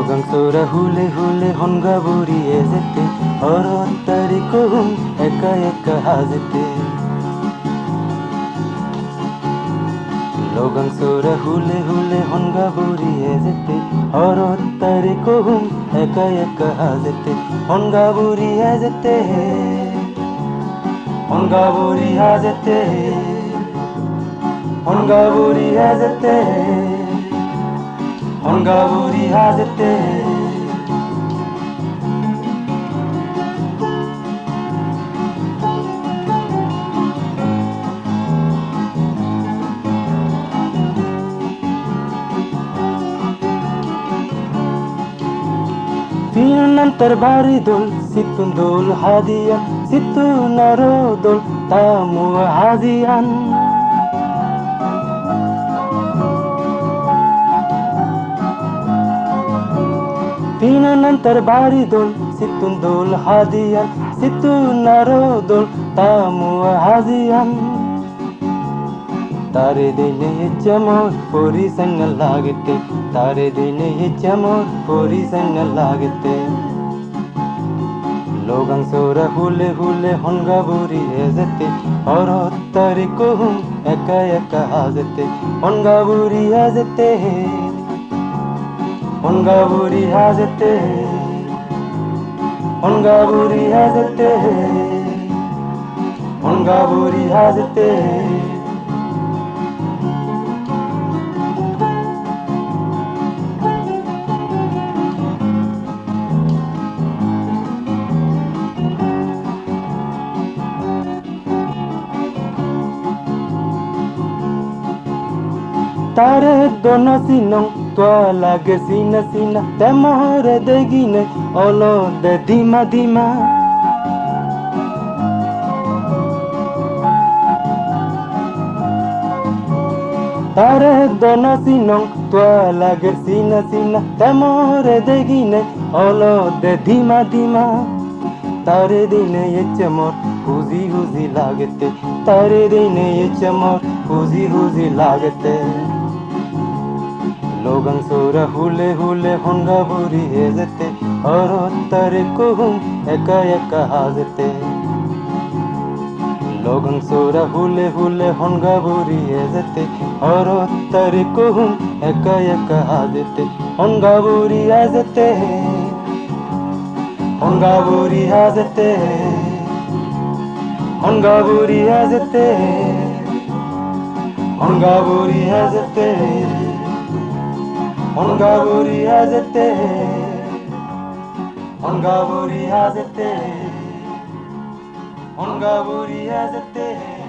Logang hule hule honga buriye zete Oro tarikuhum eka eka hazete Logang hule hule honga buriye zete Oro tarikuhum eka eka hazete Honga buriye zete Honga buriye zete Honga buriye zete Honga buriye zete Nantar bari dol situn dol hadian situ naro dol tamu hadian nantar bari dol situn dol hadian situ naro dol tamu hadian Tare dine chamor pori sang lagte Tare dine chamor pori sang lagte Logang hule hule honga buri ezete Oro tarikuhum eka eka hazete Honga buri hazete Honga buri hazete Honga buri hazete Honga buri hazete Tare dono sinong tua lage sina sina temore degine olo de dima dima Tare dono sinong tua lage sina sina temore degine olo de dima dima Tare dine ye chamor huzi huzi lagte Tare dine ye chamor huzi huzi lagte Logang hule hule honga buri ezete Oro tarikuhum eka eka hazete Logang hule hule honga buri ezete Oro tarikuhum eka eka hazete Honga buri ezete Honga buri hazete Honga buri hazete Honga buri hazete Honga buri hazete Honga buri hazete Honga buri hazete